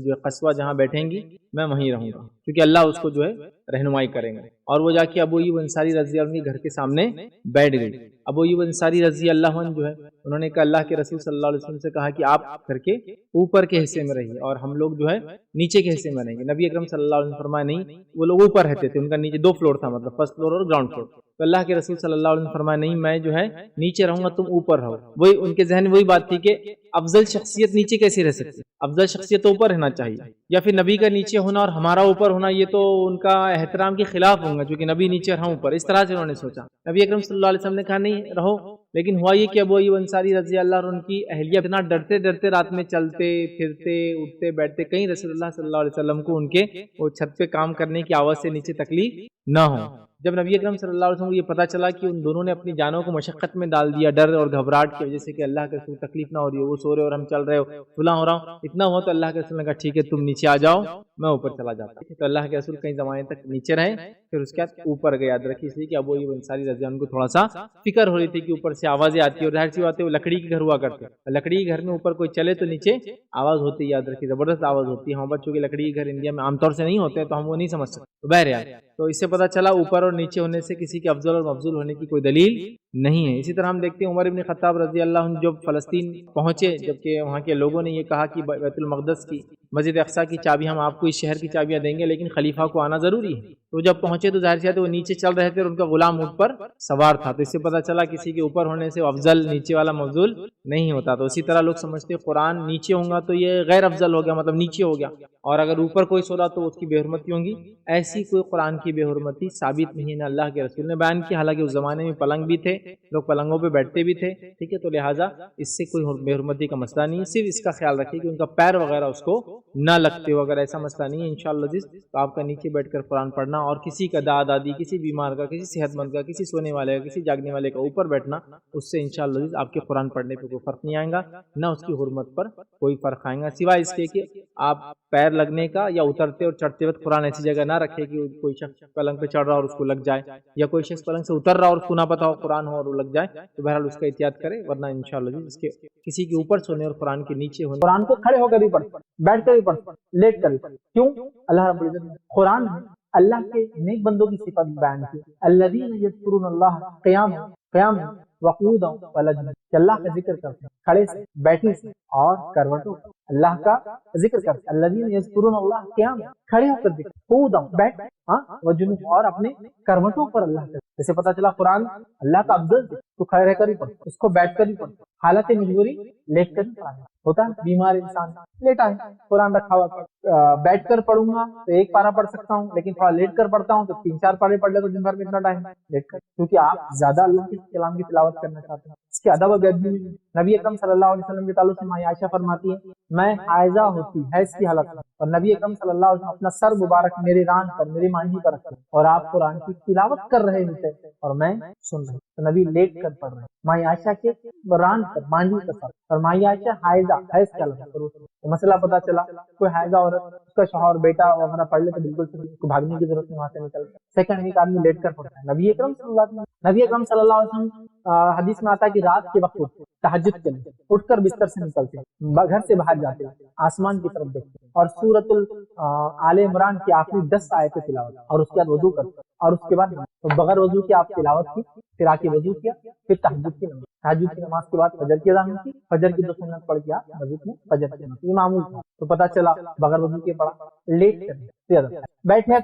جو قصوہ جہاں بیٹھیں گی میں وہیں رہوں گا، کیونکہ اللہ اس کو جو ہے رہنمائی کریں گے۔ اور وہ جا کے ابو ایوب انصاری رضی اللہ عنہ کے گھر کے سامنے بیٹھ گئی۔ ابو ایوب انصاری رضی اللہ عنہ جو ہے انہوں نے کہا اللہ کے رسول صلی اللہ علیہ وسلم سے کہا کہ آپ گھر کے اوپر کے حصے میں رہیے اور ہم لوگ جو ہے نیچے کے حصے میں رہیں گے۔ نبی اکرم صلی اللہ علیہ وسلم فرمایا نہیں، وہ لوگ اوپر رہتے تھے، ان کا نیچے 2 فلور تھا، مطلب فرسٹ فلور اور گراؤنڈ فلور۔ تو اللہ کے رسول صلی اللہ علیہ وسلم فرمایا نہیں، میں جو ہے نیچے رہوں گا، تم اوپر رہو۔ وہی ان کے ذہن میں وہی بات تھی کہ افضل شخصیت نیچے کیسے رہ سکتی، افضل شخصیت تو اوپر رہنا چاہیے، یا پھر نبی کا نیچے ہونا اور ہمارا اوپر ہونا یہ تو ان کا احترام کے خلاف ہوں گا، چونکہ نبی نیچے رہا اوپر، اس طرح سے انہوں نے سوچا۔ نبی اکرم صلی اللہ علیہ وسلم نے کہا نہیں رہو، لیکن ہوا یہ کہ ابو ایوب انصاری رضی اللہ عنہ ان کی اہلیہ اتنا ڈرتے ڈرتے رات میں چلتے پھرتے اٹھتے بیٹھتے کہیں رسول اللہ صلی اللہ علیہ وسلم کو ان کے وہ چھت پہ کام کرنے کی آواز سے نیچے تکلیف نہ ہو۔ جب نبی اکرم صلی اللہ علیہ وسلم کو یہ پتہ چلا کہ ان دونوں نے اپنی جانوں کو مشقت میں ڈال دیا، ڈر اور گھبراہٹ کی وجہ سے کہ اللہ کے رسول تکلیف نہ ہو رہی ہے، وہ سو رہے اور ہم چل رہے ہو، صلح ہو رہا ہوں، اتنا ہوا تو اللہ کے رسول نے کہا ٹھیک ہے تم نیچے آ جاؤ، میں اوپر چلا جاتا ہوں۔ تو اللہ کے رسول کئی زمانے تک نیچے رہے، پھر اس کے بعد اوپر گئے۔ یاد رکھیے اس لیے کہ ابو ایوب انصاری رضی اللہ عنہ کو تھوڑا سا فکر ہو رہی تھی کہ اوپر سے آوازیں آتی ہے، اور ظاہر سی بات ہے وہ لکڑی کے گھر ہوا کرتے، لکڑی کے گھر میں اوپر کوئی چلے تو نیچے آواز ہوتی ہے، یاد رکھیے زبردست آواز ہوتی ہے۔ ہم بچوں کے لکڑی کے گھر انڈیا میں عام طور سے نہیں ہوتے تو ہم وہ نہیں سمجھ سکتے، تو بہرحال تو اس سے پتہ چلا اوپر اور نیچے ہونے سے کسی کے افضل اور مفضول ہونے کی کوئی دلیل نہیں ہے۔ اسی طرح ہم دیکھتے ہیں عمر ابن خطاب رضی اللہ عنہ جب فلسطین پہنچے، جبکہ وہاں کے لوگوں نے یہ کہا کہ بیت المقدس کی مسجد اقصیٰ کی چابی ہم آپ کو اس شہر کی چابیاں دیں گے، لیکن خلیفہ کو آنا ضروری ہے۔ تو جب پہنچے تو ظاہر سی بات ہے وہ نیچے چل رہے تھے اور ان کا غلام اونٹ پر سوار تھا، تو اس سے پتہ چلا کسی کے اوپر ہونے سے افضل نیچے والا مفضول نہیں ہوتا۔ تو اسی طرح لوگ سمجھتے قرآن نیچے ہوں گا تو یہ غیر افضل ہو گیا، مطلب نیچے ہو گیا، اور اگر اوپر کوئی سو رہا تو اس کی بے حرمتی ہوں گی۔ ایسی کوئی قرآن کی بے حرمتی ثابت نہیں ہے، نہ اللہ کے رسول نے بیان کی، حالانکہ اس زمانے میں پلنگ بھی تھے، لوگ پلنگوں پہ بیٹھتے بھی تھے، ٹھیک ہے، تو لہٰذا اس سے کوئی بے حرمتی کا مسئلہ نہیں ہے۔ صرف اس کا خیال رکھیے کہ ان کا پیر وغیرہ اس کو نہ لگتے ہو، اگر ایسا مسئلہ نہیں ہے انشاءاللہ تو آپ کا نیچے بیٹھ کر قرآن پڑھنا، اور کسی کا دادی، کسی بیمار کا، کسی صحت مند کا، کسی سونے والے کا، کسی جاگنے والے کا اوپر بیٹھنا، اس سے انشاءاللہ آپ کے قرآن پڑھنے پہ کوئی فرق نہیں آئے گا، نہ اس کی حرمت پر کوئی فرق آئے گا، سوائے اس کے کہ آپ پیر لگنے کا یا اترتے اور چڑھتے وقت قرآن ایسی جگہ نہ رکھے کہ کوئی شخص پلنگ پہ چڑھ رہا اور اس کو لگ جائے، یا کوئی شخص پلنگ سے اتر رہا اور اس کو نہ پتا ہو قرآن ہو اور وہ لگ جائے، تو بہرحال اس کا احتیاط کرے، ورنہ انشاءاللہ اس کے کسی کے اوپر سونے اور قرآن کے نیچے ہونے، قرآن کو کھڑے ہو کر بھی پڑھ، بیٹھ کر بھی پڑھ، لیٹ کر بھی پڑھ۔ کیوں؟ اللہ رب العزت نے قرآن میں اللہ کے نیک بندوں کی صفت بیان کی، الذین یذکرون اللہ قیاما وقعودا وعلی، کہ اللہ کا ذکر کرتے ہیں کھڑے سے، بیٹھے سے اور کروٹوں پر، اللہ کا ذکر کرتے ہیں۔ الذین یذکرون اللہ قیاما، کھڑے ہو کر ذکر، قعودا بیٹھ، وجنوب، اور اپنے کروٹوں پر اللہ کا، جیسے پتہ چلا قرآن اللہ کا افضل تو کھڑے رہ کر ہی پڑھ، اس کو بیٹھ کر ہی پڑھ، حالت مجبوری لیٹ کر ہی پڑھنا ہوتا ہے، بیمار انسان لیٹا ہے قرآن رکھا ہوا، بیٹھ کر پڑھوں گا تو 1 پارہ پڑھ سکتا ہوں، لیکن تھوڑا لیٹ کر پڑھتا ہوں تو 3-4 پارے پڑھ لے تو دن بھر میں اتنا ٹائم لیٹ کر، کیونکہ آپ زیادہ اللہ کے کلام کی تلاوت کرنا چاہتے ہیں۔ اس کے ادب و ادبی نبی اکرم صلی اللہ علیہ وسلم کے تعلق سے ماں عائشہ فرماتی ہے میں حائضہ ہوتی حیض کی حالت میں اور نبی اکرم صلی اللہ علیہ وسلم اپنا سر مبارک میری ران پر، میری مانجھی پر رکھے اور آپ قرآن کی تلاوت کر رہے ہوتے اور میں سن رہا ہوں، تو نبی لیٹ کر پڑھ رہے ہیں مائی عائشہ کے ران پر، مانجھی کے ساتھ، اور مائی عائشہ حیض کا لفظ، تو مسئلہ پتا چلا کوئی حیضہ عورت اس کا شوہر بیٹا وغیرہ پڑھ لے تو بالکل اس کو بھاگنے کی ضرورت نہیں، وہاں سے نکل جائے۔ سیکنڈ، ایک آدمی لیٹ کر پڑھتا ہے، نبی اکرم صلی اللہ علیہ وسلم حدیث میں آتا ہے کہ رات کے وقت تہجد کے لیے اٹھ کر بستر سے نکلتے ہیں، گھر سے باہر جاتے ہیں، آسمان کی طرف دیکھتے ہیں اور سورۃ آل عمران کی آخری 10 آیتیں تلاوت، اور اس کے بعد وضو کرتے ہیں، اور اس کے بعد تو بغیر وضو کے آپ تلاوت کی، پھر آ کے وضو کیا، پھر تہجد کی نماز کے بعد فجر کی اذان کی، فجر کی 2 سنت پڑھ کے آپ مسجد میں فجر کی نماز، یہ معمول تھا۔ تو پتہ چلا بغیر وضو کے پڑھا، لیٹ کر بیٹھے